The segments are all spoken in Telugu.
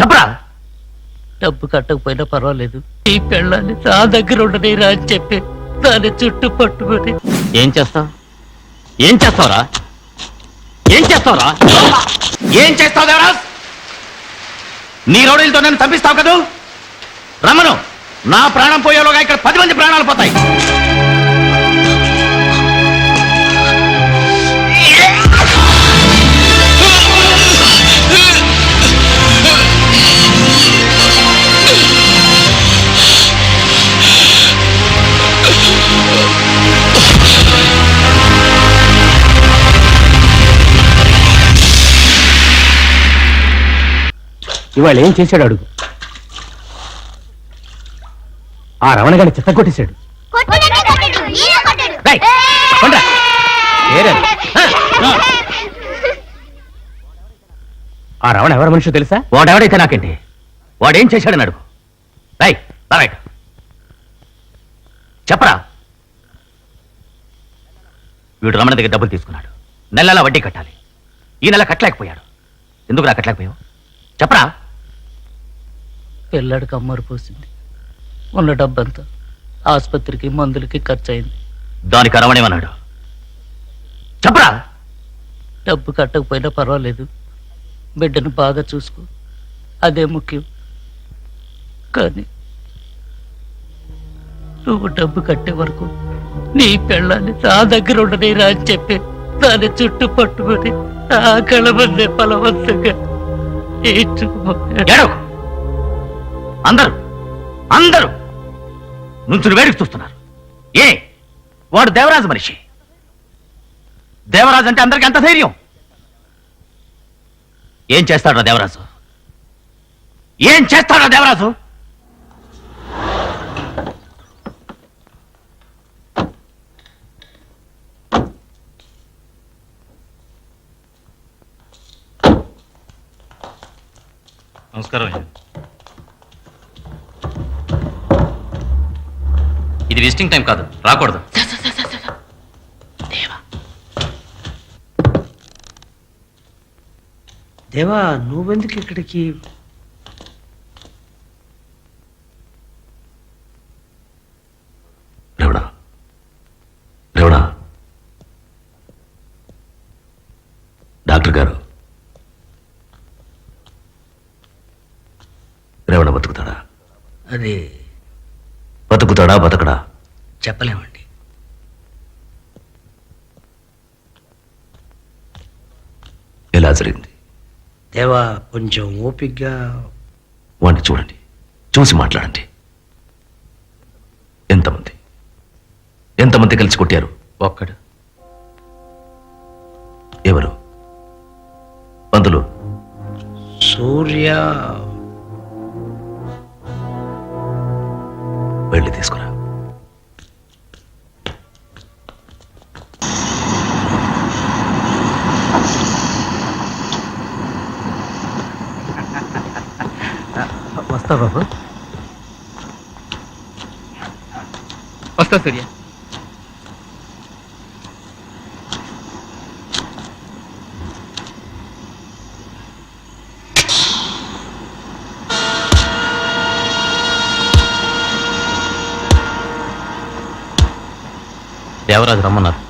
చెప్పరా. డబ్బు కట్టకపోయినా పర్వాలేదు, ఈ పెళ్ళాన్ని నా దగ్గర ఉండనేరా అని చెప్పి దాని చుట్టూ పట్టుకొని. ఏం చేస్తావు? ఏం చేస్తావురా? ఏం చేస్తావురా? ఏం చేస్తావు దేవరాజ్? నీ రౌడీలతో నన్ను చంపిస్తావు కదూ? రమ్మను. నా ప్రాణం పోయేలోగా ఇక్కడ 10 మంది ప్రాణాలు పోతాయి. ఇవాళ ఏం చేశాడు అడుగు. ఆ రమణ గారిని చిత్త కొట్టేశాడు. ఆ రమణ ఎవరి మనిషి తెలుసా? వాడెవడైతే నాకేంటి, వాడేం చేశాడని అడుగు. రైట్ చెప్పరా. వీడు రమణ దగ్గర డబ్బులు తీసుకున్నాడు, నెలలా వడ్డీ కట్టాలి. ఈ నెల కట్టలేకపోయాడు. ఎందుకు నా కట్టలేకపోయావు చెప్పరా. పిల్లాడికి అమ్మరు పోసింది, ఉన్న డబ్బంతా ఆసుపత్రికి మందులకి ఖర్చు అయింది. దానికి రమణేమన్నాడు చెప్పరా. డబ్బు కట్టకపోయినా పర్వాలేదు, బిడ్డను బాగా చూసుకో, అదే ముఖ్యం. కానీ నువ్వు డబ్బు కట్టే వరకు నీ పెళ్ళాన్ని నా దగ్గర ఉండనేరా అని చెప్పి దాని చుట్టూ పట్టుకొని ఆ కళమందే బలవంతంగా అందరూ నుంచుని వేడికి చూస్తున్నారు. ఏ వాడు దేవరాజు మనిషి. దేవరాజు అంటే అందరికి అంత ధైర్యం. ఏం చేస్తాడా దేవరాజు? ఏం చేస్తాడా దేవరాజు? నమస్కారం. ఇది విజిటింగ్ టైం కాదు, రాకూడదు. దేవా, నువ్వెందుకు ఇక్కడికి? రేవడా రేవడా, డాక్టర్ గారు, రేవణ బతుకుతాడా? అది బతుకుతాడా బతకడా చెప్పలేమండి. ఎలా జరిగింది? దేవా, కొంచెం ఓపిగ్గా వాడిని చూడండి, చూసి మాట్లాడండి. ఎంతమంది కలిసి కొట్టారు? ఒక్కడు. ఎవరు? పంతులు? సూర్య. వెళ్ళి తీసుకురా. వస్తా బాబు. వస్తా సూర్య. దేవరాజు రమ్మన్నారు,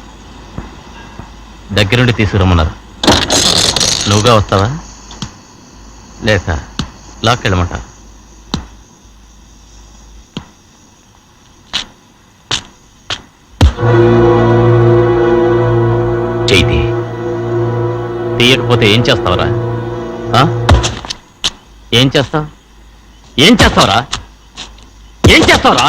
దగ్గరుండి తీసుకురమ్మన్నారు. నువ్వుగా వస్తావా లేక లాక్కెళ్ళమంటా? చేయి తీయకపోతే ఏం చేస్తావురా? ఏం చేస్తావు? ఏం చేస్తావురా? ఏం చేస్తావురా?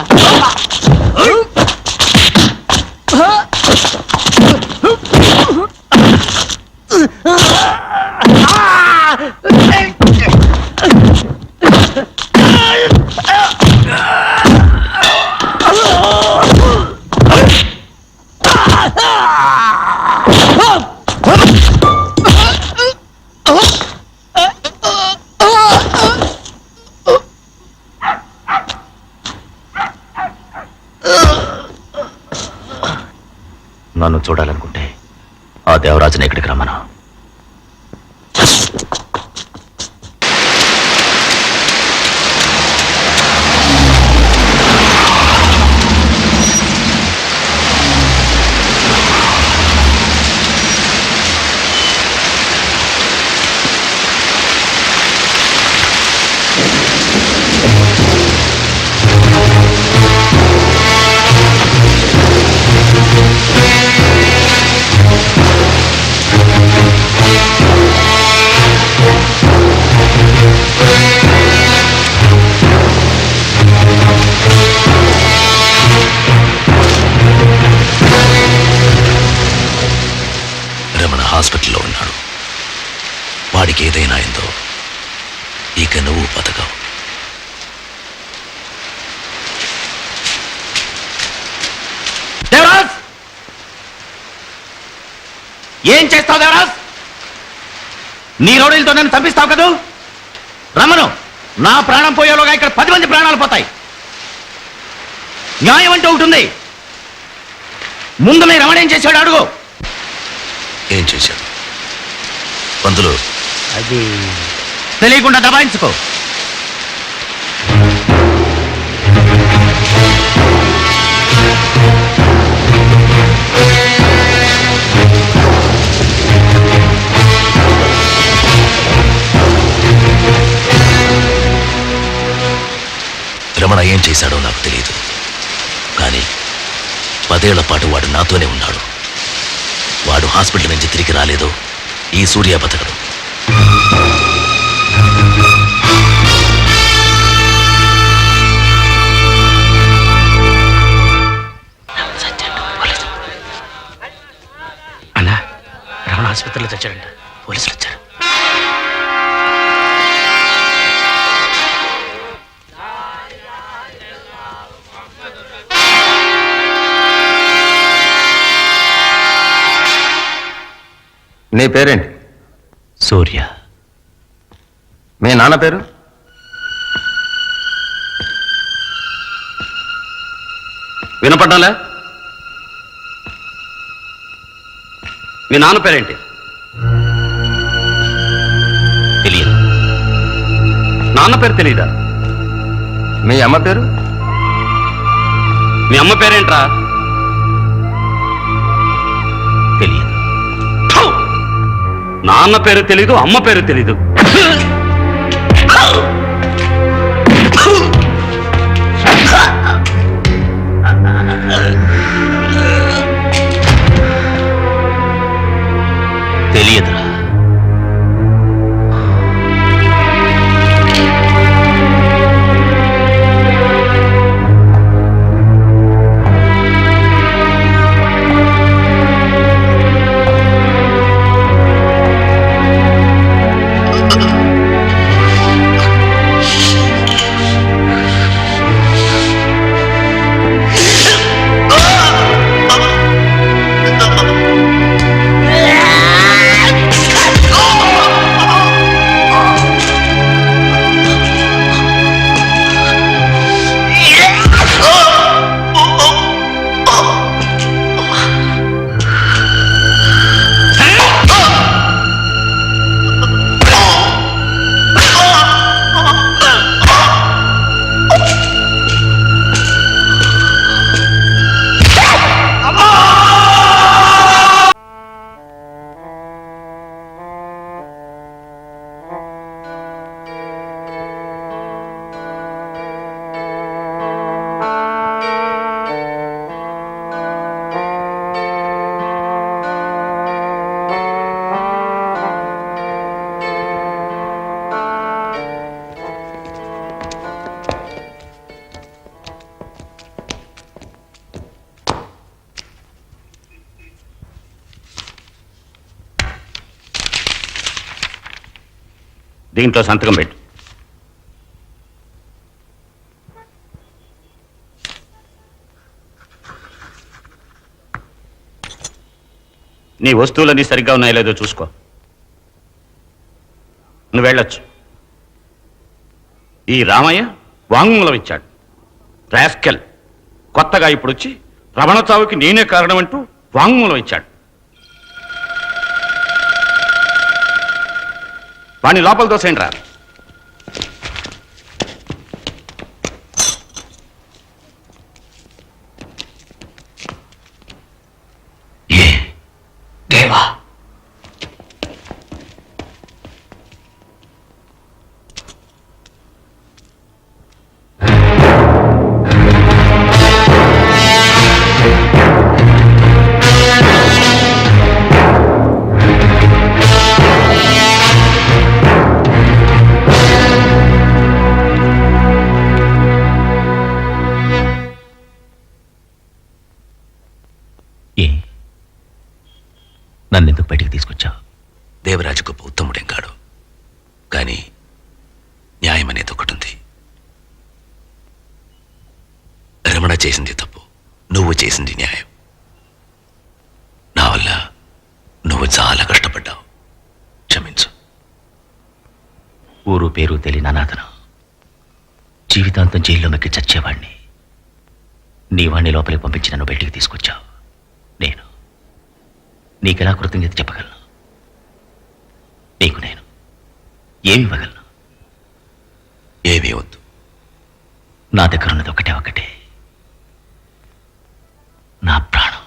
నన్ను చూడాలనుకుంటే ఆ దేవరాజుని ఎక్కడికి రమ్మను. రమణ హాస్పిటల్లో ఉన్నాడు. వాడికి ఏదైనా అయిందో ఇక నువ్వు బతకవు. దేవరాజ్, ఏం చేస్తావు దేవరాజ్? నీ రౌడీలతో నన్ను చంపిస్తావు కదూ? రమను, నా ప్రాణం పోయేలోగా ఇక్కడ 10 మంది ప్రాణాలు పోతాయి. న్యాయం అంటూ ఒకటి ఉంది. ముందు మీ రమణ ఏం చేశాడు అడుగు. ఏం చేశాడు? పంతులు, అది తెలియకుండా దబాయించుకో. రమణ ఏం చేశాడో నాకు తెలియదు, కానీ 10 ఏళ్ల పాటు వాడు నాతోనే ఉన్నాడు. వాడు హాస్పిటల్ నుంచి తిరిగి రాలేదు. ఈ సూర్య బతకడు. అన్నా, రమణ ఆసుపత్రిలో చచ్చాడంట. పోలీసులు వచ్చారు. నీ పేరేంటి? సూర్య. మీ నాన్న పేరు? వినపడ్డాలే? మీ నాన్న పేరేంటి? తెలియదు. నాన్న పేరు తెలీదా? మీ అమ్మ పేరు? మీ అమ్మ పేరేంట్రా? తెలియదు. నాన్న పేరు తెలీదు, అమ్మ పేరు తెలీదు. తెలియదురా. దీంట్లో సంతకం పెట్టు. నీ వస్తువులన్నీ సరిగ్గా ఉన్నాయో లేదో చూసుకో. నువ్వు వెళ్ళొచ్చు. ఈ రామయ్య వాంగ్మూలం ఇచ్చాడు. రాస్కెల్ కొత్తగా ఇప్పుడు వచ్చి రమణ చావుకి నేనే కారణం అంటూ వాంగ్మూలం ఇచ్చాడు. వాణ్ణి లోపల తోసేయండి రా. దేవా, నన్నెందుకు బయటికి తీసుకొచ్చావు? దేవరాజు గొప్ప ఉత్తముడేం కాడు, కానీ న్యాయం అనేది ఒకటి ఉంది. రమణ చేసింది తప్పు, నువ్వు చేసింది న్యాయం. నా వల్ల నువ్వు చాలా కష్టపడ్డావు, క్షమించు. ఊరు పేరు తెలియని అనాథను జీవితాంతం జైల్లో మెక్కి చచ్చేవాణ్ణి నీ వాణ్ణి లోపలికి పంపించి నన్ను బయటికి తీసుకొచ్చావు. నేను నీకెలా కృతజ్ఞత చెప్పగలను? నీకు నేను ఏమి ఇవ్వగలను? ఏమీ వద్దు. నా దగ్గర ఉన్నది ఒకటే, నా ప్రాణం.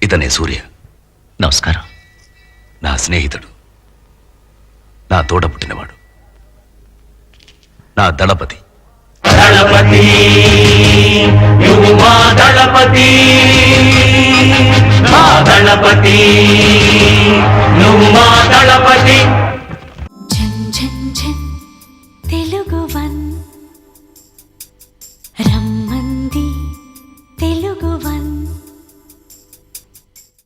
ఇతనే సూర్య, నమస్కారం. నా స్నేహితుడు, నా తోట పుట్టినవాడు, నా దళపతి. దళపతి నువ్వు మా దళపతి, మా దళపతి నువ్వు మా దళపతి. ఝన్ ఝన్ ఝన్ తెలుగు వన్